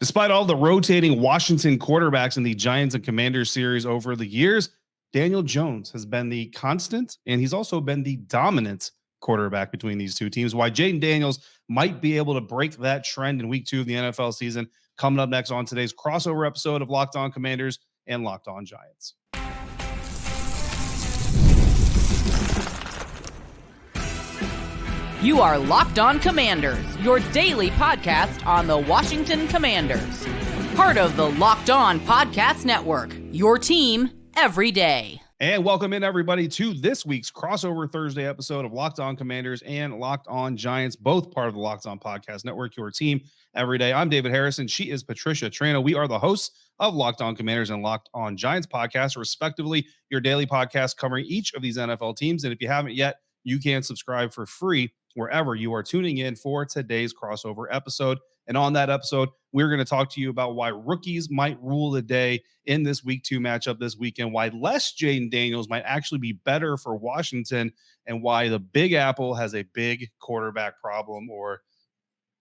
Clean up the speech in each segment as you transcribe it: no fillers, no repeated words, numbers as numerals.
Despite all the rotating Washington quarterbacks in the Giants and Commanders series over the years, Daniel Jones has been the constant, and he's also been the dominant quarterback between these two teams. Why Jayden Daniels might be able to break that trend in week 2 of the NFL season. Coming up next on today's crossover episode of Locked On Commanders and Locked On Giants. You are Locked On Commanders, your daily podcast on the Washington Commanders. Part of the Locked On Podcast Network, your team every day. And welcome in, everybody, to this week's crossover Thursday episode of Locked On Commanders and Locked On Giants, both part of the Locked On Podcast Network, your team every day. I'm David Harrison. She is Patricia Trano. We are the hosts of Locked On Commanders and Locked On Giants podcast, respectively, your daily podcast covering each of these NFL teams. And if you haven't yet, you can subscribe for free wherever you are tuning in for today's crossover episode. And on that episode, we're going to talk to you about why rookies might rule the day in this week 2 matchup this weekend, why less Jayden Daniels might actually be better for Washington, and why the Big Apple has a big quarterback problem, or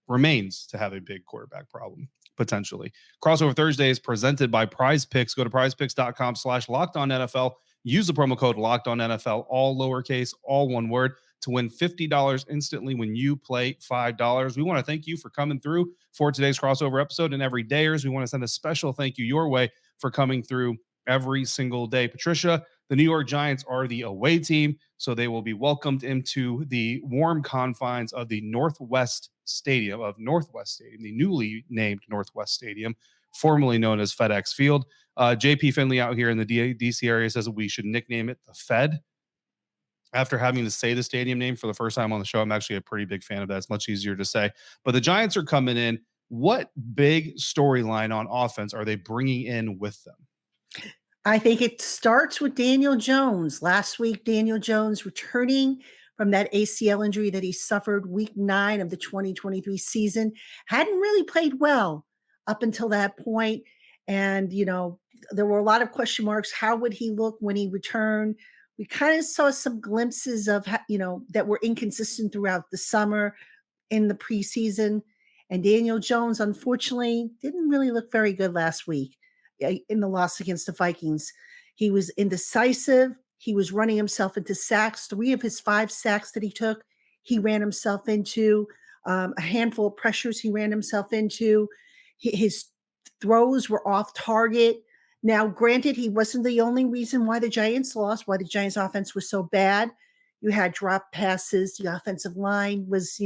remains to have a big quarterback problem, potentially. Crossover Thursday is presented by Prize Picks. Go to prizepicks.com/LockedOnNFL. Use the promo code LockedOnNFL, all lowercase, all one word, to win $50 instantly when you play $5. We want to thank you for coming through for today's crossover episode. And every dayers, we want to send a special thank you your way for coming through every single day. Patricia, the New York Giants are the away team, so they will be welcomed into the warm confines of the Northwest Stadium, the newly named Northwest Stadium, formerly known as FedEx Field. JP Finley out here in the DC area says that we should nickname it the Fed. After having to say the stadium name for the first time on the show, I'm actually a pretty big fan of that. It's much easier to say. But the Giants are coming in. What big storyline on offense are they bringing in with them? I think it starts with Daniel Jones. Last week, Daniel Jones returning from that ACL injury that he suffered week 9 of the 2023 season. Hadn't really played well up until that point. And, there were a lot of question marks. How would he look when he returned? We kind of saw some glimpses of, that were inconsistent throughout the summer in the preseason. And Daniel Jones, unfortunately, didn't really look very good last week in the loss against the Vikings. He was indecisive. He was running himself into sacks. 3 of his 5 sacks that he took, he ran himself into. A handful of pressures he ran himself into. His throws were off target. Now, granted, he wasn't the only reason why the Giants lost, why the Giants offense was so bad. You had drop passes. The offensive line was,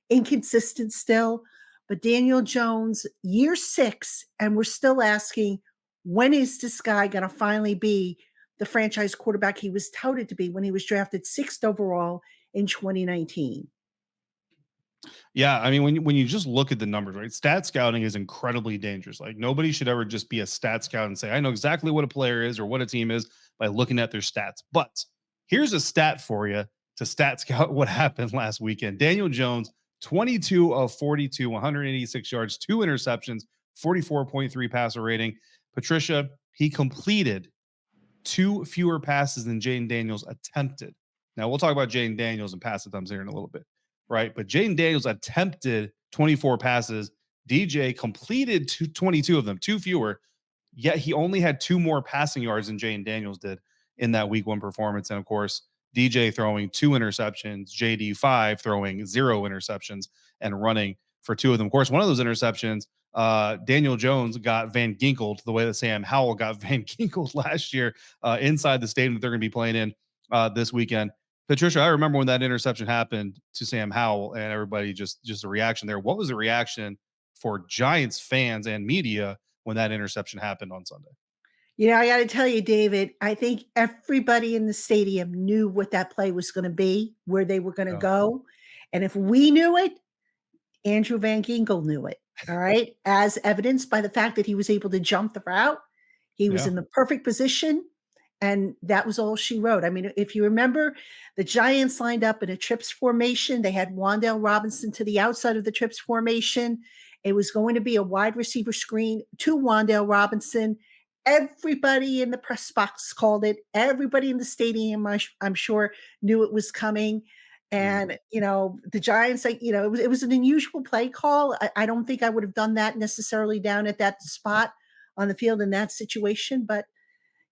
inconsistent still. But Daniel Jones, year 6, and we're still asking, when is this guy going to finally be the franchise quarterback he was touted to be when he was drafted 6th overall in 2019? Yeah, I mean, when you just look at the numbers, right? Stat scouting is incredibly dangerous. Like, nobody should ever just be a stat scout and say, I know exactly what a player is or what a team is by looking at their stats. But here's a stat for you to stat scout what happened last weekend. Daniel Jones, 22 of 42, 186 yards, 2 interceptions, 44.3 passer rating. Patricia, he completed 2 fewer passes than Jayden Daniels attempted. Now, we'll talk about Jayden Daniels and pass attempts here in a little bit. Right. But Jayden Daniels attempted 24 passes. DJ completed 22 of them, 2 fewer. Yet he only had 2 more passing yards than Jayden Daniels did in that week 1 performance. And of course, DJ throwing 2 interceptions, JD 5 throwing 0 interceptions and running for 2 of them. Of course, one of those interceptions, Daniel Jones got Van Ginkeled the way that Sam Howell got Van Ginkeled last year inside the stadium that they're going to be playing in this weekend. Patricia, I remember when that interception happened to Sam Howell and everybody just a reaction there. What was the reaction for Giants fans and media when that interception happened on Sunday? I got to tell you, David, I think everybody in the stadium knew what that play was going to be, where they were going to go. And if we knew it, Andrew Van Ginkel knew it. All right. As evidenced by the fact that he was able to jump the route. He was in the perfect position. And that was all she wrote. I mean, if you remember, the Giants lined up in a trips formation. They had Wan'Dale Robinson to the outside of the trips formation. It was going to be a wide receiver screen to Wan'Dale Robinson. Everybody in the press box called it. Everybody in the stadium, I'm sure, knew it was coming. Mhm. And, the Giants, like, it was an unusual play call. I don't think I would have done that necessarily down at that spot on the field in that situation. But,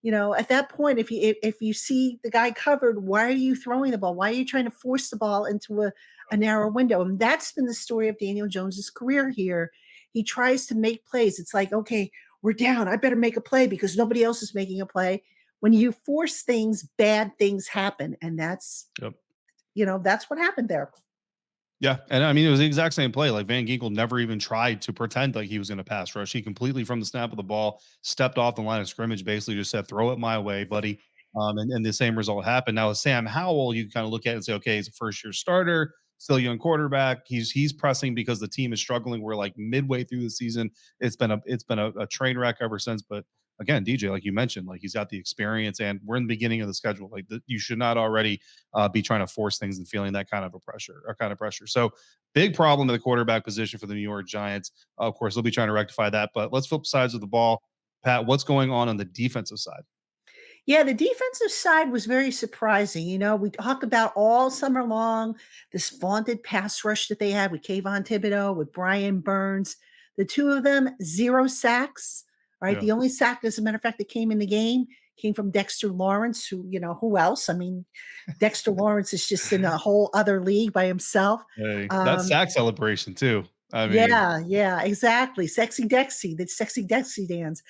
at that point, if you see the guy covered, why are you throwing the ball? Why are you trying to force the ball into a narrow window? And that's been the story of Daniel Jones's career here. He tries to make plays. It's like, okay, we're down. I better make a play because nobody else is making a play. When you force things, bad things happen. And Yep. that's what happened there. Yeah, and I mean, it was the exact same play. Like Van Ginkel never even tried to pretend like he was going to pass rush. He completely, from the snap of the ball, stepped off the line of scrimmage, basically just said, "Throw it my way, buddy." And the same result happened. Now with Sam Howell, you kind of look at it and say, "Okay, he's a first year starter, still a young quarterback. He's pressing because the team is struggling. We're like midway through the season. It's been a train wreck ever since." But again, DJ, like you mentioned, like he's got the experience, and we're in the beginning of the schedule. Like you should not already be trying to force things and feeling that kind of pressure. So big problem at the quarterback position for the New York Giants. Of course, they'll be trying to rectify that. But let's flip sides of the ball. Pat, what's going on the defensive side? Yeah, the defensive side was very surprising. We talked about all summer long this vaunted pass rush that they had with Kayvon Thibodeaux, with Brian Burns. The two of them, 0 sacks. Right. Yeah. The only sack, as a matter of fact, that came in the game came from Dexter Lawrence, who else? I mean, Dexter Lawrence is just in a whole other league by himself. Hey, that Um, sack celebration too. I mean, yeah, yeah, exactly. Sexy Dexy, the sexy Dexy dance.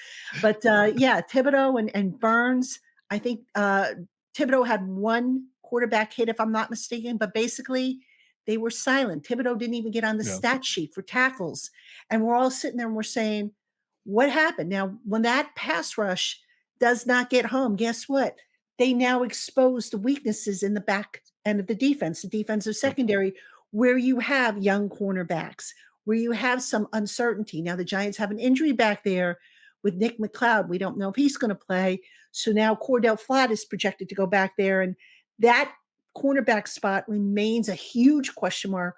But yeah, Thibodeau and Burns. I think Thibodeau had one quarterback hit, if I'm not mistaken, but basically they were silent. Thibodeau didn't even get on the yeah, stat sheet for tackles. And we're all sitting there and we're saying, what happened? Now, when that pass rush does not get home, guess what? They now expose the weaknesses in the back end of the defensive yeah, secondary, where you have young cornerbacks, where you have some uncertainty. Now the Giants have an injury back there with Nick McLeod. We don't know if he's going to play. So now Cordell Flott is projected to go back there. And that cornerback spot remains a huge question mark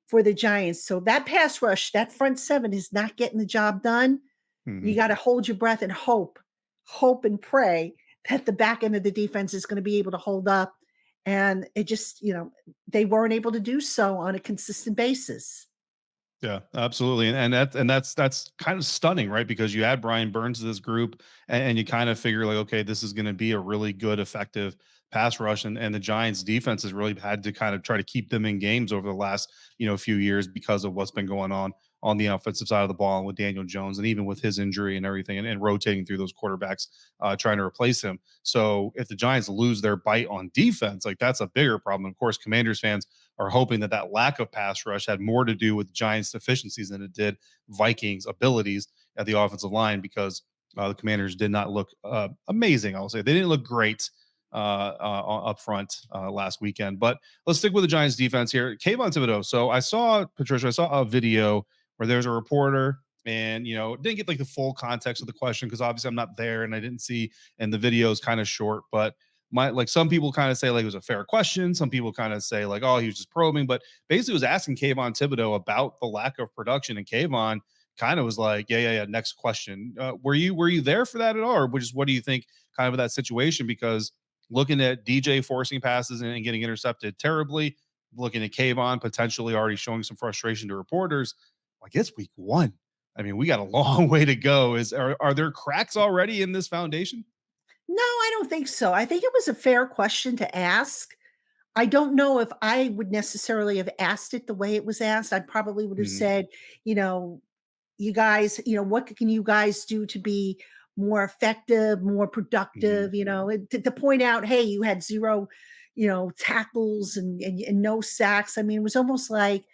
for the Giants. So that pass rush, that front seven is not getting the job done. You mhm. got to hold your breath and hope and pray that the back end of the defense is going to be able to hold up. And it just, they weren't able to do so on a consistent basis. Yeah, absolutely. And that's kind of stunning, right? Because you add Brian Burns to this group, and you kind of figure like, okay, this is going to be a really good, effective pass rush. And the Giants defense has really had to kind of try to keep them in games over the last, few years because of what's been going on the offensive side of the ball and with Daniel Jones, and even with his injury and everything, and rotating through those quarterbacks, trying to replace him. So if the Giants lose their bite on defense, like that's a bigger problem. Of course, Commanders fans are hoping that that lack of pass rush had more to do with Giants' deficiencies than it did Vikings' abilities at the offensive line, because the Commanders did not look amazing. I'll say they didn't look great up front last weekend. But let's stick with the Giants' defense here. Kayvon Thibodeaux. So I saw a video where there's a reporter. And didn't get like the full context of the question because obviously I'm not there and I didn't see, and the video is kind of short. But some people kind of say like it was a fair question. Some people kind of say like, oh, he was just probing, but basically was asking Kayvon Thibodeaux about the lack of production, and Kayvon kind of was like, yeah. Next question. Were you there for that at all, or just what do you think kind of that situation? Because looking at DJ forcing passes and getting intercepted terribly, looking at Kayvon potentially already showing some frustration to reporters, like it's week 1. I mean, we got a long way to go. Are there cracks already in this foundation? No, I don't think so. I think it was a fair question to ask. I don't know if I would necessarily have asked it the way it was asked. I probably would have Mhm. said, you know, you guys, what can you guys do to be more effective, more Mhm. productive, to point out, hey, you had 0, tackles and no sacks. I mean, it was almost like,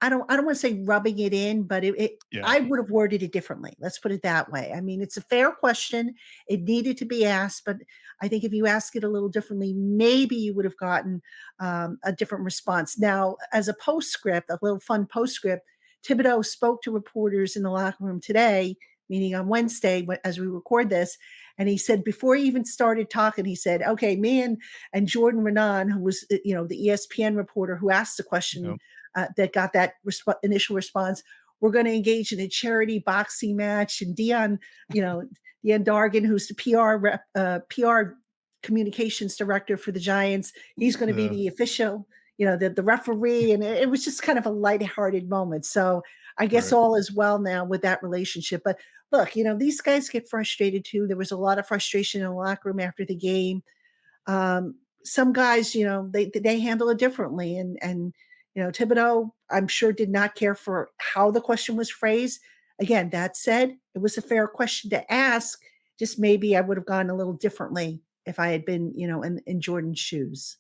I don't want to say rubbing it in, but Yeah. I would have worded it differently. Let's put it that way. I mean, it's a fair question. It needed to be asked, but I think if you ask it a little differently, maybe you would have gotten a different response. Now, as a postscript, a little fun postscript, Thibodeau spoke to reporters in the locker room today, meaning on Wednesday, as we record this, and he said before he even started talking, he said, "Okay, me and Jordan Renan, who was the ESPN reporter who asked the question." Yep. That got that initial response. We're going to engage in a charity boxing match, and Dion Dargan, who's the PR communications director for the Giants, he's going to be Yeah. the official, the referee, and it was just kind of a lighthearted moment. So I guess Right. all is well now with that relationship. But look, these guys get frustrated too. There was a lot of frustration in the locker room after the game. Some guys, they handle it differently, and Thibodeaux, I'm sure, did not care for how the question was phrased. Again, that said, it was a fair question to ask. Just maybe I would have gone a little differently if I had been, in Jordan's shoes.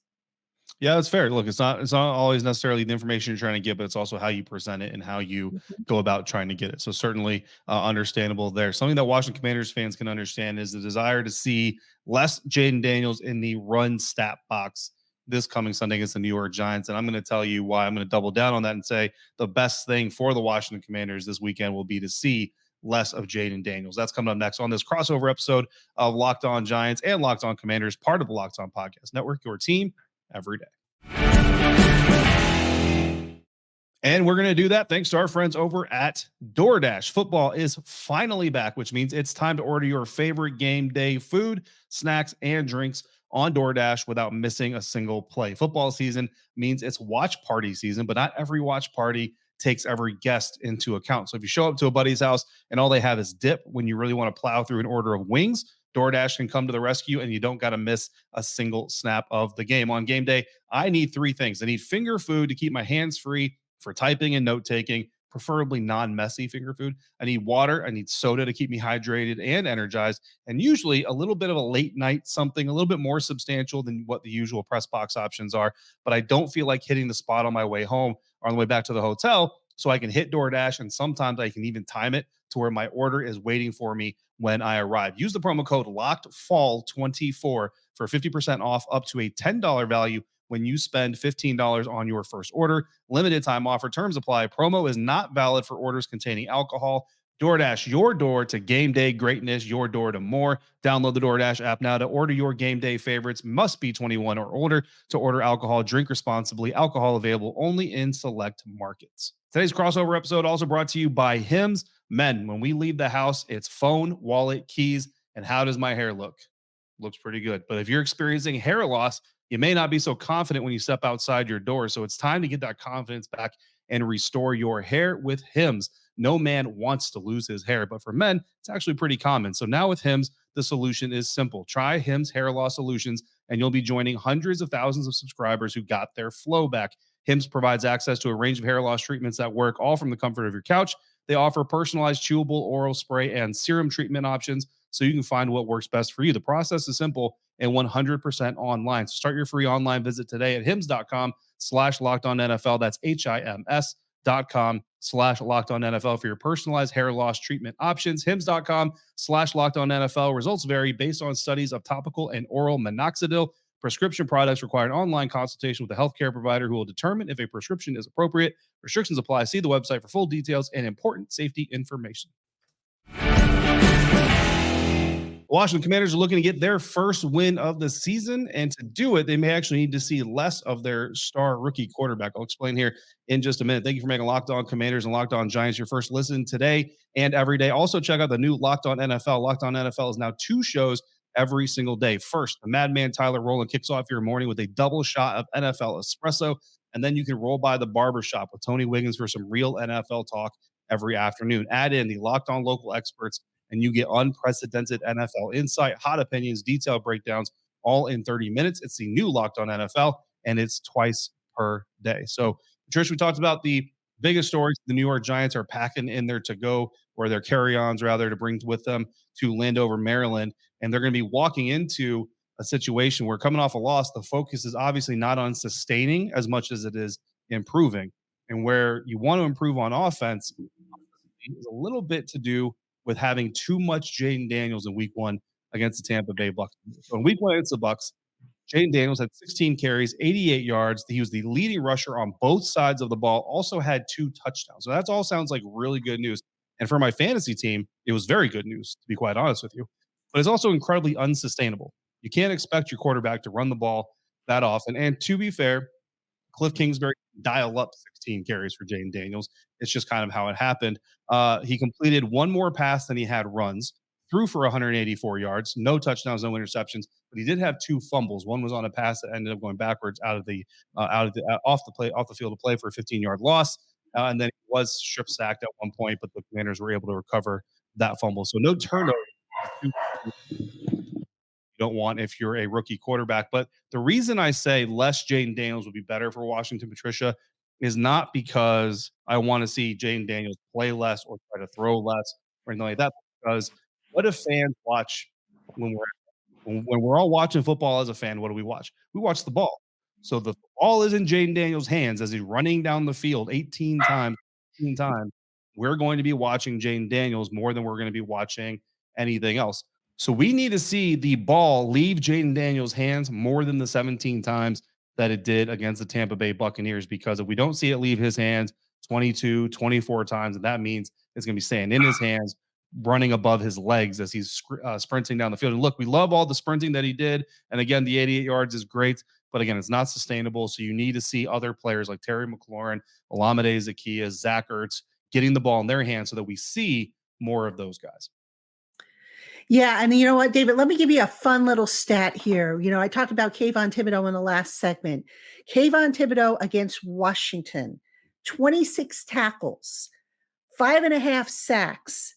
Yeah, that's fair. Look, it's not always necessarily the information you're trying to get, but it's also how you present it and how you Mhm. go about trying to get it. So certainly understandable there. Something that Washington Commanders fans can understand is the desire to see less Jayden Daniels in the run stat box this coming Sunday against the New York Giants. And I'm going to tell you why. I'm going to double down on that and say the best thing for the Washington Commanders this weekend will be to see less of Jayden Daniels. That's coming up next on this crossover episode of Locked On Giants and Locked On Commanders, part of the Locked On Podcast Network, your team every day. And we're going to do that thanks to our friends over at DoorDash. Football is finally back, which means it's time to order your favorite game day food, snacks, and drinks on DoorDash without missing a single play. Football season means it's watch party season, but not every watch party takes every guest into account. So if you show up to a buddy's house and all they have is dip when you really want to plow through an order of wings, DoorDash can come to the rescue and you don't got to miss a single snap of the game. On game day, I need three things. I need finger food to keep my hands free for typing and note taking, preferably non-messy finger food. I need water. I need soda to keep me hydrated and energized. And usually a little bit of a late night something, a little bit more substantial than what the usual press box options are. But I don't feel like hitting the spot on my way home or on the way back to the hotel. So I can hit DoorDash, and sometimes I can even time it to where my order is waiting for me when I arrive. Use the promo code LOCKEDFALL24 for 50% off up to a $10 value when you spend $15 on your first order. Limited time offer. Terms apply. Promo is not valid for orders containing alcohol. DoorDash, your door to game day greatness, your door to more. Download the DoorDash app now to order your game day favorites. Must be 21 or older to order alcohol. Drink responsibly. Alcohol available only in select markets. Today's crossover episode also brought to you by Hims. Men, when we leave the house, it's phone, wallet, keys, and how does my hair look? Looks pretty good. But if you're experiencing hair loss, you may not be so confident when you step outside your door. So it's time to get that confidence back and restore your hair with Hims. No man wants to lose his hair, but for men, it's actually pretty common. So now with Hims, the solution is simple. Try Hims hair loss solutions, and you'll be joining hundreds of thousands of subscribers who got their flow back. Hims provides access to a range of hair loss treatments that work all from the comfort of your couch. They offer personalized chewable oral spray and serum treatment options so you can find what works best for you. The process is simple and 100% online. So start your free online visit today at hims.com/lockedonnfl. That's HIMS.com/lockedonnfl for your personalized hair loss treatment options. hims.com/lockedonnfl. Results vary based on studies of topical and oral minoxidil. Prescription products require an online consultation with a healthcare provider who will determine if a prescription is appropriate. Restrictions apply. See the website for full details and important safety information. Washington Commanders are looking to get their first win of the season, and to do it, they may actually need to see less of their star rookie quarterback. I'll explain here in just a minute. Thank you for making Locked On Commanders and Locked On Giants your first listen today and every day. Also, check out the new Locked On NFL. Locked On NFL is now 2 shows every single day. First, the madman Tyler Rowland kicks off your morning with a double shot of NFL espresso, and then you can roll by the barbershop with Tony Wiggins for some real NFL talk every afternoon. Add in the Locked On local experts, and you get unprecedented NFL insight, hot opinions, detailed breakdowns, all in 30 minutes. It's the new Locked On NFL, and it's twice per day. So, Trish, we talked about the biggest stories. The New York Giants are packing in their to-go, or their carry-ons, rather, to bring with them to Landover, Maryland. And they're going to be walking into a situation where, coming off a loss, the focus is obviously not on sustaining as much as it is improving. And where you want to improve on offense is a little bit to do with having too much Jayden Daniels in week 1 against the Tampa Bay Bucks. So in week 1 against the Bucks, Jayden Daniels had 16 carries, 88 yards. He was the leading rusher on both sides of the ball, also had 2 touchdowns. So that all sounds like really good news. And for my fantasy team, it was very good news, to be quite honest with you. But it's also incredibly unsustainable. You can't expect your quarterback to run the ball that often. And to be fair, Cliff Kingsbury dial up 16 carries for Jayden Daniels. It's just kind of how it happened. He completed 1 more pass than he had runs, threw for 184 yards, no touchdowns, no interceptions, but he did have 2 fumbles. One was on a pass that ended up going backwards off the field to play for a 15-yard loss, and then he was strip sacked at one point, but the Commanders were able to recover that fumble. So no turnover. You don't want if you're a rookie quarterback. But the reason I say less Jayden Daniels would be better for Washington, Patricia, is not because I want to see Jayden Daniels play less or try to throw less or anything like that. Because what if fans watch when we're all watching football as a fan? What do we watch? We watch the ball. So the ball is in Jayden Daniels' hands as he's running down the field 18 times. 18 times. We're going to be watching Jayden Daniels more than we're going to be watching anything else. So we need to see the ball leave Jayden Daniels' hands more than the 17 times that it did against the Tampa Bay Buccaneers, because if we don't see it leave his hands 22, 24 times, and that means it's going to be staying in his hands, running above his legs as he's sprinting down the field. And look, we love all the sprinting that he did. And again, the 88 yards is great, but again, it's not sustainable. So you need to see other players like Terry McLaurin, Olamide Zaccheaus, Zach Ertz getting the ball in their hands so that we see more of those guys. Yeah, and you know what, David, let me give you a fun little stat here. I talked about Kayvon Thibodeaux in the last segment. Kayvon Thibodeaux against Washington, 26 tackles, 5.5 sacks,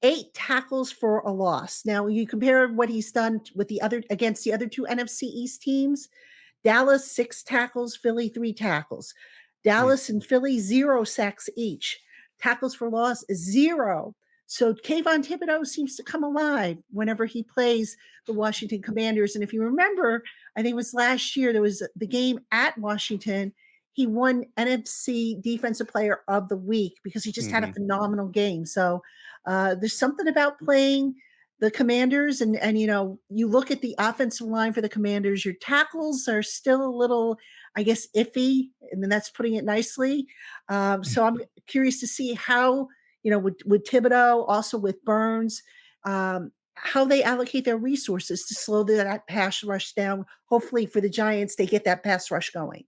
8 tackles for a loss. Now, you compare what he's done with against the other 2 NFC East teams. Dallas, 6 tackles, Philly, 3 tackles. Dallas and Philly, 0 sacks each. Tackles for loss, 0. So Kayvon Thibodeaux seems to come alive whenever he plays the Washington Commanders. And if you remember, I think it was last year, there was the game at Washington. He won NFC Defensive Player of the Week because he just had a phenomenal game. So there's something about playing the Commanders. And you look at the offensive line for the Commanders, your tackles are still a little, I guess, iffy. And then that's putting it nicely. So I'm curious to see how, with Thibodeaux, also with Burns, how they allocate their resources to slow that pass rush down. Hopefully for the Giants, they get that pass rush going.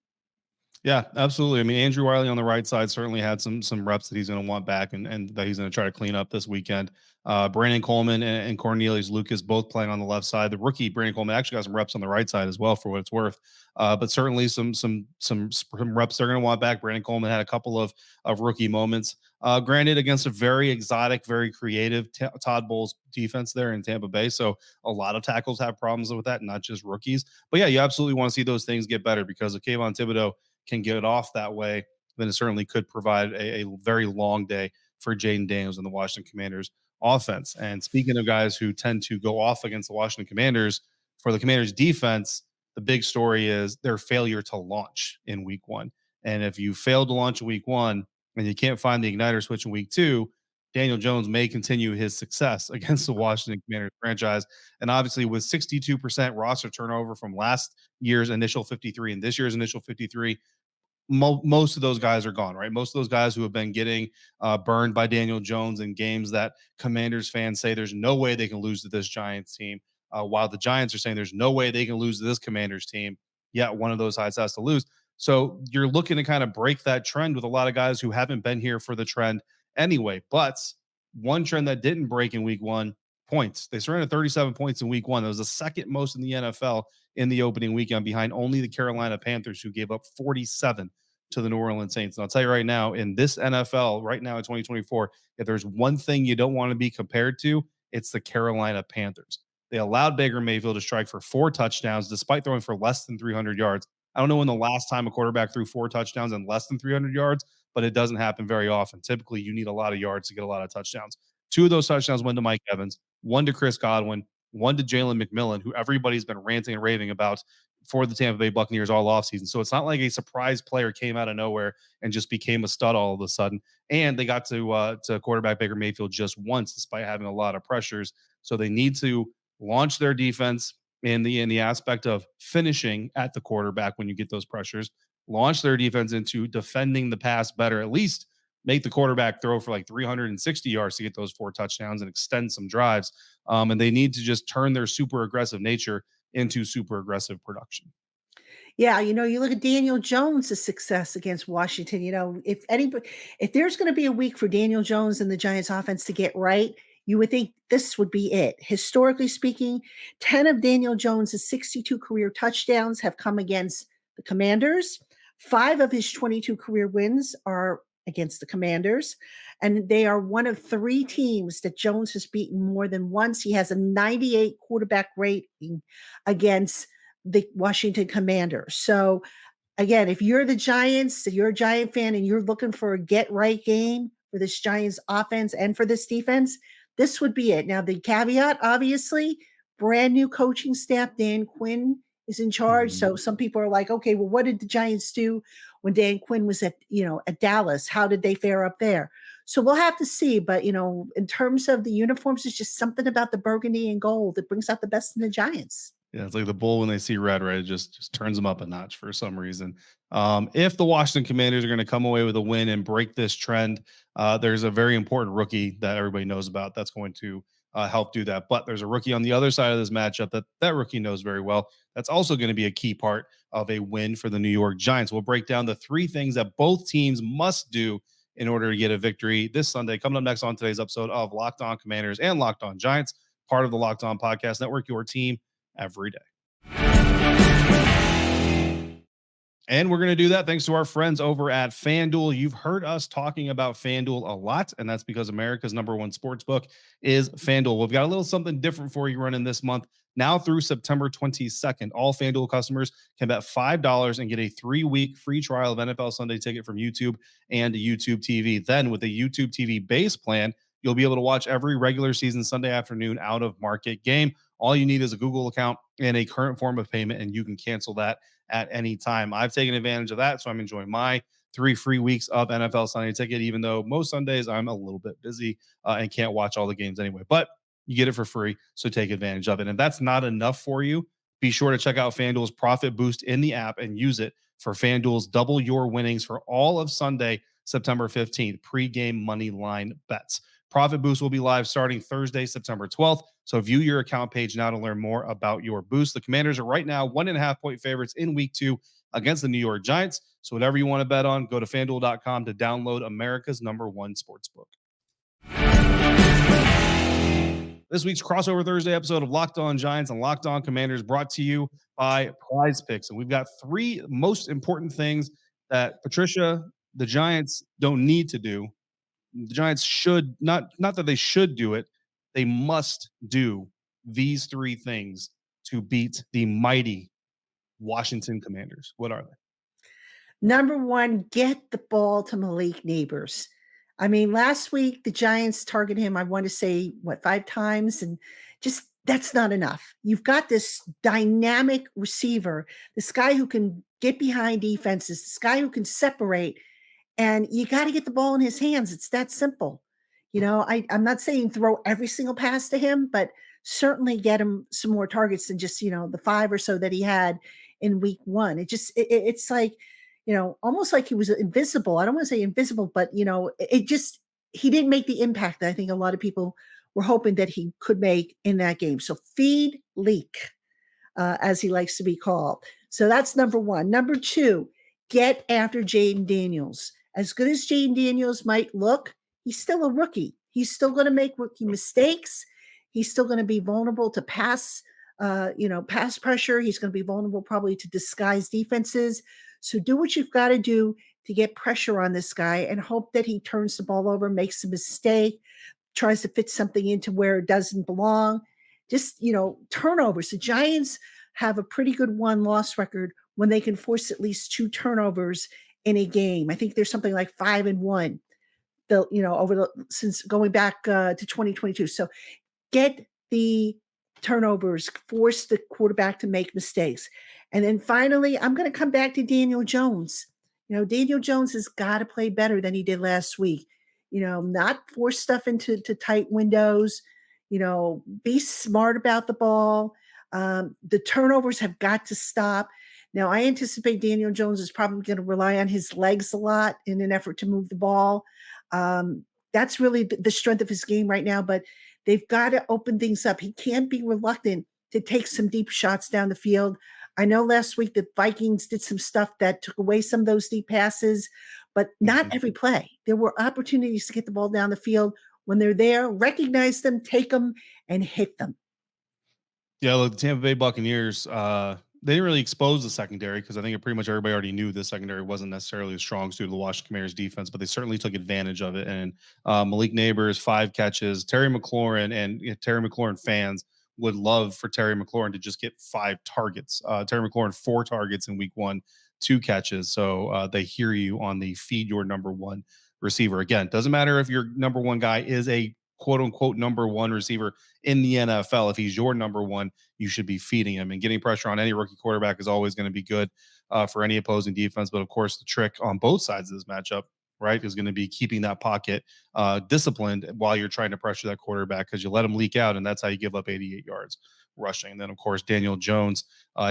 Yeah, absolutely. I mean, Andrew Wiley on the right side certainly had some reps that he's going to want back and that he's going to try to clean up this weekend. Brandon Coleman and Cornelius Lucas both playing on the left side. The rookie Brandon Coleman actually got some reps on the right side as well, for what it's worth. But certainly some reps they're going to want back. Brandon Coleman had a couple of rookie moments. Granted, against a very exotic, very creative Todd Bowles defense there in Tampa Bay. So a lot of tackles have problems with that, not just rookies. But yeah, you absolutely want to see those things get better, because if Kayvon Thibodeaux can get off that way, then it certainly could provide a very long day for Jayden Daniels and the Washington Commanders offense. And speaking of guys who tend to go off against the Washington Commanders, for the Commanders defense, the big story is their failure to launch in week 1. And if you fail to launch in week 1 and you can't find the igniter switch in week 2, Daniel Jones may continue his success against the Washington Commanders franchise. And obviously with 62% roster turnover from last year's initial 53 and this year's initial 53, most of those guys are gone, right? Most of those guys who have been getting burned by Daniel Jones in games that Commanders fans say there's no way they can lose to this Giants team, while the Giants are saying there's no way they can lose to this Commanders team. Yet one of those sides has to lose. So you're looking to kind of break that trend with a lot of guys who haven't been here for the trend anyway. But one trend that didn't break in week 1, points. They surrendered 37 points in week 1. That was the second most in the NFL in the opening weekend, behind only the Carolina Panthers, who gave up 47 to the New Orleans Saints. And I'll tell you right now, in this NFL, right now in 2024, if there's one thing you don't want to be compared to, it's the Carolina Panthers. They allowed Baker Mayfield to strike for 4 touchdowns, despite throwing for less than 300 yards. I don't know when the last time a quarterback threw 4 touchdowns and less than 300 yards, but it doesn't happen very often. Typically, you need a lot of yards to get a lot of touchdowns. 2 of those touchdowns went to Mike Evans, 1 to Chris Godwin, 1 to Jalen McMillan, who everybody's been ranting and raving about for the Tampa Bay Buccaneers all offseason. So it's not like a surprise player came out of nowhere and just became a stud all of a sudden. And they got to quarterback Baker Mayfield just once, despite having a lot of pressures. So they need to launch their defense in the aspect of finishing at the quarterback when you get those pressures, launch their defense into defending the pass better, at least make the quarterback throw for like 360 yards to get those 4 touchdowns and extend some drives. And they need to just turn their super aggressive nature into super aggressive production. Yeah, you look at Daniel Jones' success against Washington. If there's going to be a week for Daniel Jones and the Giants offense to get right, you would think this would be it. Historically speaking, 10 of Daniel Jones's 62 career touchdowns have come against the Commanders. 5 of his 22 career wins are against the Commanders, and they are one of 3 teams that Jones has beaten more than once. He has a 98 quarterback rating against the Washington Commanders. So again, if you're the Giants, if you're a Giant fan and you're looking for a get-right game for this Giants offense and for this defense, this would be it. Now, the caveat, obviously, brand new coaching staff. Dan Quinn is in charge. So some people are like, okay, well, what did the Giants do when Dan Quinn was at Dallas? How did they fare up there? So we'll have to see. But, in terms of the uniforms, it's just something about the burgundy and gold that brings out the best in the Giants. Yeah, it's like the bull when they see red, right? It just turns them up a notch for some reason. If the Washington Commanders are going to come away with a win and break this trend, there's a very important rookie that everybody knows about that's going to help do that. But there's a rookie on the other side of this matchup that rookie knows very well. That's also going to be a key part of a win for the New York Giants. We'll break down the 3 things that both teams must do in order to get a victory this Sunday. Coming up next on today's episode of Locked On Commanders and Locked On Giants, part of the Locked On Podcast Network, your team every day. And we're going to do that thanks to our friends over at FanDuel. You've heard us talking about FanDuel a lot, and that's because America's #1 sportsbook is FanDuel. We've got a little something different for you running this month. Now through September 22nd, all FanDuel customers can bet $5 and get a 3-week free trial of NFL Sunday Ticket from YouTube and YouTube TV. Then with the YouTube TV base plan, you'll be able to watch every regular season Sunday afternoon out of market game. All you need is a Google account and a current form of payment, and you can cancel that at any time. I've taken advantage of that, so I'm enjoying my 3 free weeks of NFL Sunday Ticket, even though most Sundays I'm a little bit busy and can't watch all the games anyway. But you get it for free, so take advantage of it. And if that's not enough for you, be sure to check out FanDuel's Profit Boost in the app and use it for FanDuel's double your winnings for all of Sunday, September 15th, pregame money line bets. Profit Boost will be live starting Thursday, September 12th. So view your account page now to learn more about your boost. The Commanders are right now 1.5-point favorites in week 2 against the New York Giants. So whatever you want to bet on, go to FanDuel.com to download America's #1 sportsbook. This week's Crossover Thursday episode of Locked On Giants and Locked On Commanders brought to you by Prize Picks. And we've got 3 most important things that Patricia, the Giants don't need to do. The Giants should not that they should do it. They must do these 3 things to beat the mighty Washington Commanders. What are they? Number 1, get the ball to Malik Nabers. I mean, last week, the Giants targeted him, I want to say, 5 times? And just that's not enough. You've got this dynamic receiver, this guy who can get behind defenses, this guy who can separate, and you got to get the ball in his hands. It's that simple. I'm not saying throw every single pass to him, but certainly get him some more targets than just, the 5 or so that he had in week 1. It's like, almost like he was invisible. I don't want to say invisible, but, he didn't make the impact that I think a lot of people were hoping that he could make in that game. So feed Leak, as he likes to be called. So that's number 1. Number 2, get after Jayden Daniels. As good as Jayden Daniels might look, he's still a rookie. He's still going to make rookie mistakes. He's still going to be vulnerable to pass pressure. He's going to be vulnerable probably to disguise defenses. So do what you've got to do to get pressure on this guy and hope that he turns the ball over, makes a mistake, tries to fit something into where it doesn't belong. Just, turnovers. The Giants have a pretty good 1-loss record when they can force at least 2 turnovers in a game. I think there's something like 5-1. Since going back to 2022. So get the turnovers, force the quarterback to make mistakes. And then finally, I'm going to come back to Daniel Jones. Daniel Jones has got to play better than he did last week. Not force stuff into tight windows. Be smart about the ball. The turnovers have got to stop. Now, I anticipate Daniel Jones is probably going to rely on his legs a lot in an effort to move the ball. That's really the strength of his game right now, but they've got to open things up. He can't be reluctant to take some deep shots down the field. I know last week the Vikings did some stuff that took away some of those deep passes, but not every play. There were opportunities to get the ball down the field when they're there, recognize them, take them, and hit them. Yeah, look, the Tampa Bay Buccaneers, they didn't really expose the secondary because I think pretty much everybody already knew the secondary wasn't necessarily as strong due to the Washington Commanders defense, but they certainly took advantage of it. And Malik Nabers, 5 catches. Terry McLaurin, and Terry McLaurin fans would love for Terry McLaurin to just get 5 targets. Terry McLaurin, 4 targets in week 1, 2 catches. So they hear you on the feed your number 1 receiver. Again, doesn't matter if your number 1 guy is a quote unquote number 1 receiver in the NFL. If he's your number 1, you should be feeding him, and getting pressure on any rookie quarterback is always going to be good for any opposing defense. But of course, the trick on both sides of this matchup, right, is going to be keeping that pocket disciplined while you're trying to pressure that quarterback, because you let him leak out, and that's how you give up 88 yards rushing. And then of course, Daniel Jones,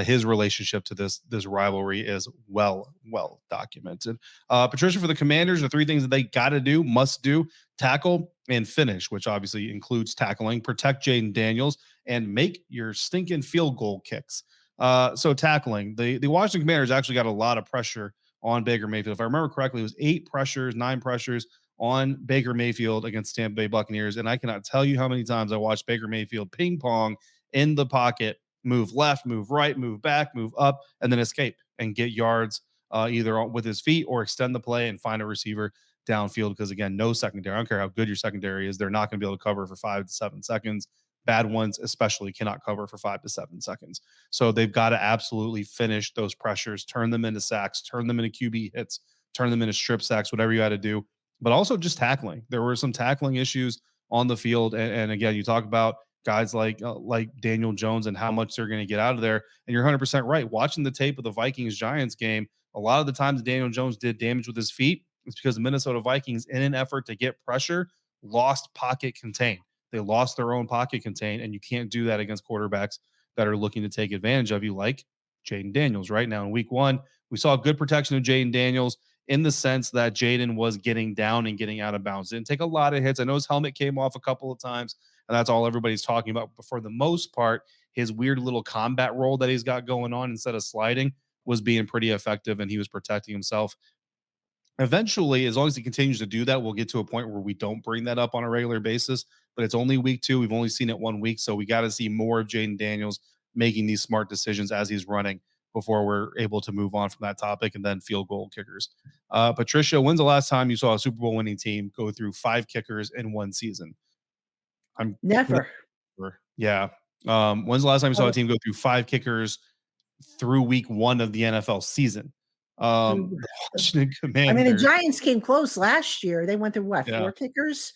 his relationship to this rivalry is well documented. Patricia, for the Commanders, the 3 things that they got to do, must do: tackle and finish, which obviously includes tackling, protect Jayden Daniels, and make your stinking field goal kicks. So tackling, the Washington Commanders actually got a lot of pressure on Baker Mayfield. If I remember correctly, it was 9 pressures on Baker Mayfield against Tampa Bay Buccaneers. And I cannot tell you how many times I watched Baker Mayfield ping pong in the pocket, move left, move right, move back, move up, and then escape and get yards either with his feet or extend the play and find a receiver downfield. Because again, no secondary, I don't care how good your secondary is, they're not going to be able to cover for 5 to 7 seconds. Bad ones especially cannot cover for 5 to 7 seconds. So they've got to absolutely finish those pressures, turn them into sacks, turn them into QB hits, turn them into strip sacks, whatever you got to do. But also just tackling. There were some tackling issues on the field. And again, you talk about guys like Daniel Jones and how much they're going to get out of there. And you're 100% right. Watching the tape of the Vikings-Giants game, a lot of the times Daniel Jones did damage with his feet. It's because the Minnesota Vikings, in an effort to get pressure, lost pocket contain. They lost their own pocket contain, and you can't do that against quarterbacks that are looking to take advantage of you, like Jayden Daniels. Right now in week 1, we saw good protection of Jayden Daniels in the sense that Jayden was getting down and getting out of bounds. Didn't take a lot of hits. I know his helmet came off a couple of times, and that's all everybody's talking about. But for the most part, his weird little combat roll that he's got going on instead of sliding was being pretty effective, and he was protecting himself. Eventually, as long as he continues to do that, we'll get to a point where we don't bring that up on a regular basis. But it's only week 2. We've only seen it 1 week. So we got to see more of Jayden Daniels making these smart decisions as he's running before we're able to move on from that topic. And then field goal kickers. Patricia, when's the last time you saw a Super Bowl winning team go through 5 kickers in one season? Never. Yeah. When's the last time you saw a team go through 5 kickers through week 1 of the NFL season? The Washington Commanders. I mean, the Giants came close last year. They went through what, 4 kickers,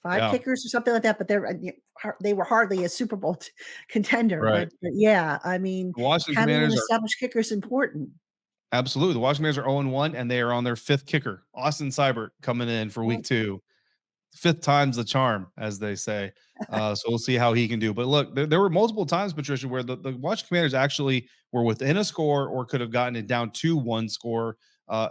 5 kickers, or something like that. But they were hardly a Super Bowl contender. Right. But yeah, I mean, the Washington having Commanders an established kicker is important. Absolutely. The Washington Commanders are 0-1, and they are on their 5th kicker, Austin Seibert, coming in for week 2. 5th time's the charm, as they say. So we'll see how he can do. But look, there were multiple times, Patricia, where the Washington Commanders actually were within a score or could have gotten it down to 1 score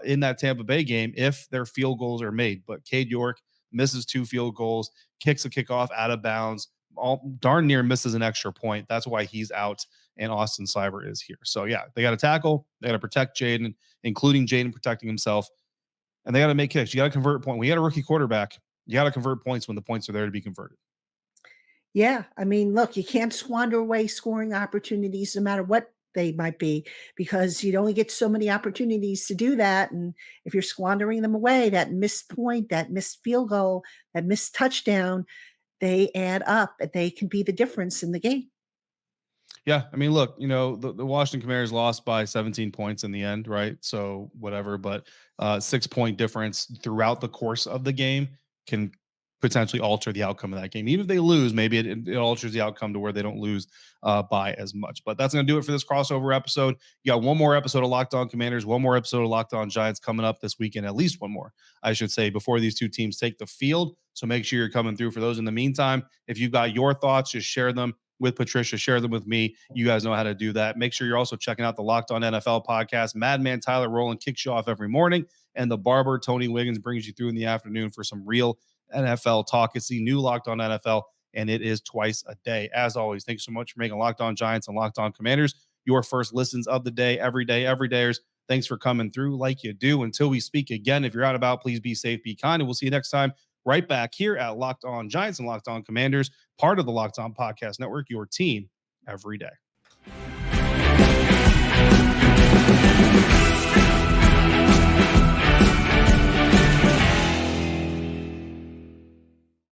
in that Tampa Bay game if their field goals are made. But Cade York misses 2 field goals, kicks a kickoff out of bounds, darn near misses an extra point. That's why he's out, and Austin Seibert is here. So yeah, they got to tackle, they got to protect Jayden, including Jayden protecting himself, and they got to make kicks. You got to convert point. We got a rookie quarterback. You got to convert points when the points are there to be converted. Yeah. I mean, look, you can't squander away scoring opportunities no matter what they might be, because you'd only get so many opportunities to do that. And if you're squandering them away, that missed point, that missed field goal, that missed touchdown, they add up. They can be the difference in the game. Yeah, I mean, look, the Washington Commanders lost by 17 points in the end, right? So whatever, but 6-point difference throughout the course of the game can potentially alter the outcome of that game. Even if they lose, maybe it alters the outcome to where they don't lose by as much. But that's going to do it for this crossover episode. You got one more episode of Locked On Commanders, one more episode of Locked On Giants coming up this weekend, at least one more, I should say, before these 2 teams take the field. So make sure you're coming through for those. In the meantime, if you've got your thoughts, just share them with Patricia, share them with me. You guys know how to do that. Make sure you're also checking out the Locked On NFL podcast. Madman Tyler Rowland kicks you off every morning, and the barber Tony Wiggins brings you through in the afternoon for some real NFL talk. It's the new Locked On NFL, and it is twice a day. As always, thanks so much for making Locked On Giants and Locked On Commanders your first listens of the day, every day, everydayers. Thanks for coming through like you do. Until we speak again, if you're out about, please be safe, be kind, and we'll see you next time right back here at Locked On Giants and Locked On Commanders, part of the Locked On Podcast Network, your team every day.